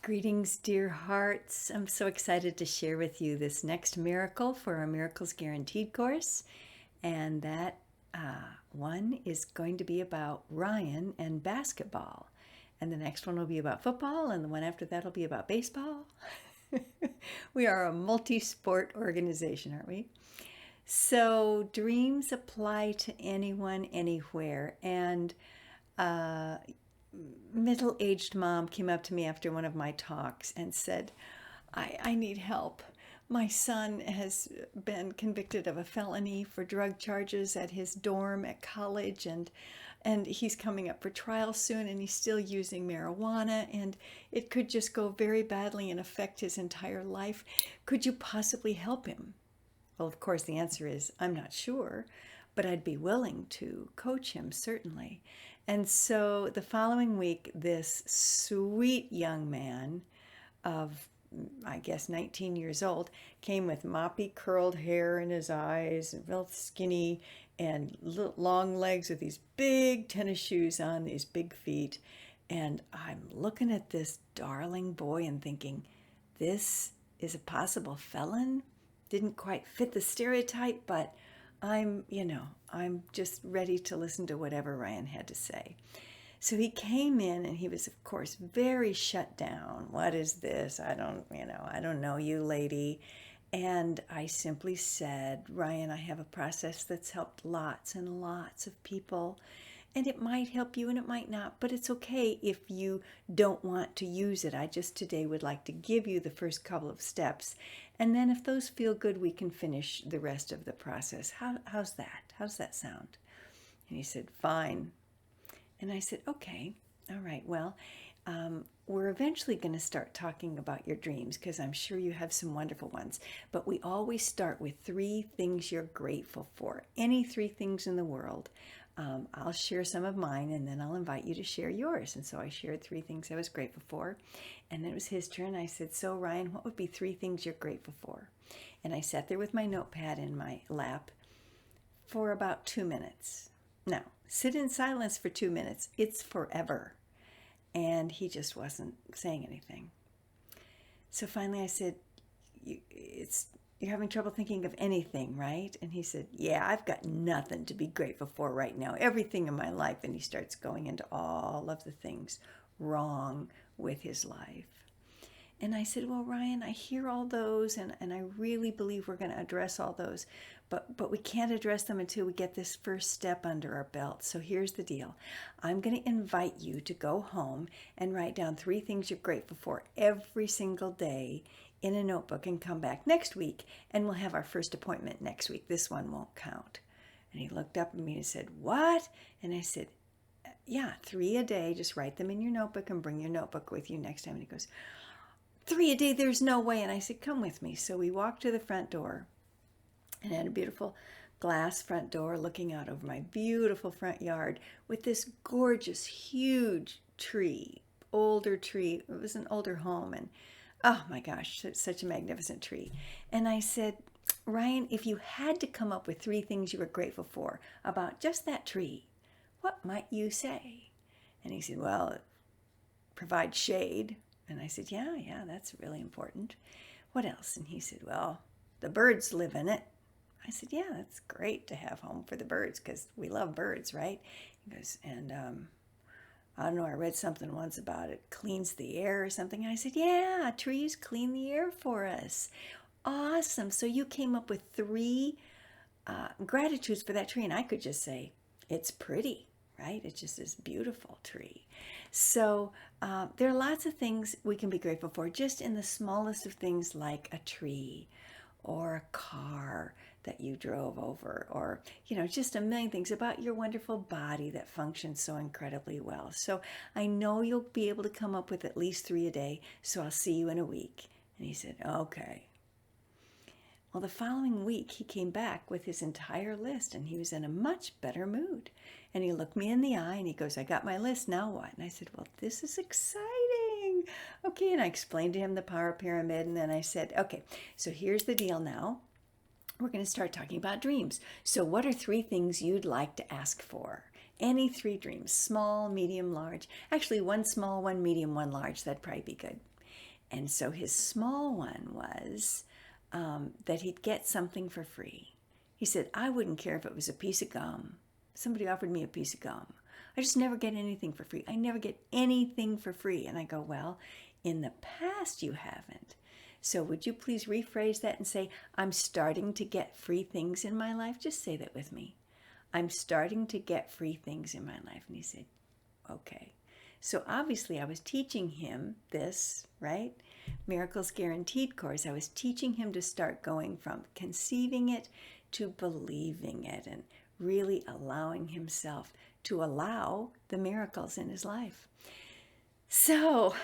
Greetings, dear hearts. I'm so excited to share with you this next miracle for our Miracles Guaranteed course. And that one is going to be about Ryan and basketball. And the next one will be about football. And the one after that will be about baseball. We are a multi sport organization, aren't we? So, dreams apply to anyone, anywhere. And middle-aged mom came up to me after one of my talks and said, I need help. My son has been convicted of a felony for drug charges at his dorm at college, and he's coming up for trial soon, and he's still using marijuana, and it could just go very badly and affect his entire life. Could you possibly help him? Well, of course, the answer is I'm not sure, but I'd be willing to coach him, certainly. And so the following week, this sweet young man of, I guess, 19 years old, came with moppy curled hair in his eyes, real skinny, and long legs with these big tennis shoes on, these big feet. And I'm looking at this darling boy and thinking, this is a possible felon? Didn't quite fit the stereotype, but I'm just ready to listen to whatever Ryan had to say. So he came in and he was, of course, very shut down. What is this? I don't know you, lady. And I simply said, Ryan, I have a process that's helped lots and lots of people. And it might help you and it might not, but it's okay if you don't want to use it. I just today would like to give you the first couple of steps. And then if those feel good, we can finish the rest of the process. How's that? How's that sound? And he said, fine. And I said, okay, all right, well, we're eventually going to start talking about your dreams because I'm sure you have some wonderful ones. But we always start with 3 things you're grateful for. Any 3 things in the world. I'll share some of mine and then I'll invite you to share yours. And so I shared 3 things I was grateful for. And then it was his turn. I said, so Ryan, what would be 3 things you're grateful for? And I sat there with my notepad in my lap for about 2 minutes. Now, sit in silence for 2 minutes. It's forever. And he just wasn't saying anything. So finally I said, you're having trouble thinking of anything, right? And he said, yeah, I've got nothing to be grateful for right now. Everything in my life. And he starts going into all of the things wrong with his life. And I said, well, Ryan, I hear all those, and I really believe we're going to address all those. But we can't address them until we get this first step under our belt. So here's the deal. I'm going to invite you to go home and write down 3 things you're grateful for every single day in a notebook and come back next week, and we'll have our first appointment next week. This one won't count. And he looked up at me and said, what? And I said, yeah, 3 a day. Just write them in your notebook and bring your notebook with you next time. And he goes, 3 a day? There's no way. And I said, come with me. So we walked to the front door and had a beautiful glass front door looking out over my beautiful front yard with this gorgeous, huge tree, older tree. It was an older home, and oh my gosh, it's such a magnificent tree. And I said, Ryan, if you had to come up with 3 things you were grateful for about just that tree, what might you say? And he said, well, it provides shade. And I said, yeah, that's really important. What else? And he said, well, the birds live in it. I said, yeah, that's great to have home for the birds because we love birds, right? He goes, and I don't know, I read something once about it cleans the air or something. I said, yeah, trees clean the air for us. Awesome. So you came up with 3 gratitudes for that tree. And I could just say, it's pretty, right? It's just this beautiful tree. So there are lots of things we can be grateful for, just in the smallest of things like a tree or a car that you drove over, or, just a million things about your wonderful body that functions so incredibly well. So I know you'll be able to come up with at least 3 a day, so I'll see you in a week. And he said, okay. Well, the following week, he came back with his entire list, and he was in a much better mood. And he looked me in the eye, and he goes, I got my list, now what? And I said, well, this is exciting. Okay, and I explained to him the power pyramid, and then I said, okay, so here's the deal now. We're going to start talking about dreams. So what are 3 things you'd like to ask for? Any 3 dreams, small, medium, large. Actually, 1 small, 1 medium, 1 large. That'd probably be good. And so his small one was that he'd get something for free. He said, I wouldn't care if it was a piece of gum. Somebody offered me a piece of gum. I just never get anything for free. I never get anything for free. And I go, well, in the past you haven't. So would you please rephrase that and say, I'm starting to get free things in my life? Just say that with me. I'm starting to get free things in my life. And he said, okay. So obviously I was teaching him this, right? Miracles Guaranteed course. I was teaching him to start going from conceiving it to believing it and really allowing himself to allow the miracles in his life. So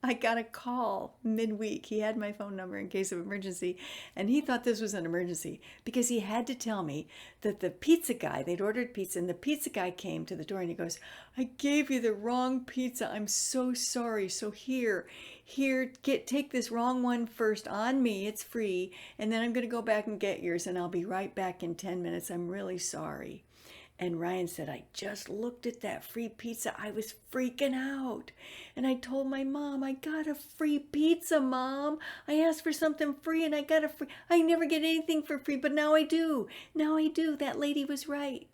I got a call midweek. He had my phone number in case of emergency, and he thought this was an emergency because he had to tell me that the pizza guy, they'd ordered pizza, and the pizza guy came to the door and he goes, I gave you the wrong pizza. I'm so sorry. So here, take this wrong one first on me. It's free. And then I'm going to go back and get yours, and I'll be right back in 10 minutes. I'm really sorry. And Ryan said, I just looked at that free pizza. I was freaking out. And I told my mom, I got a free pizza, Mom. I asked for something free and I got a free. I never get anything for free, but now I do. Now I do. That lady was right.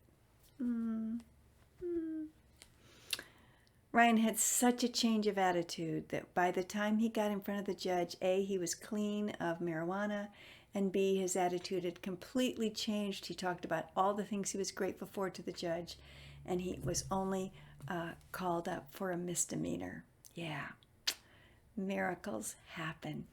Ryan had such a change of attitude that by the time he got in front of the judge, A, he was clean of marijuana, and B, his attitude had completely changed. He talked about all the things he was grateful for to the judge, and he was only called up for a misdemeanor. Yeah, miracles happen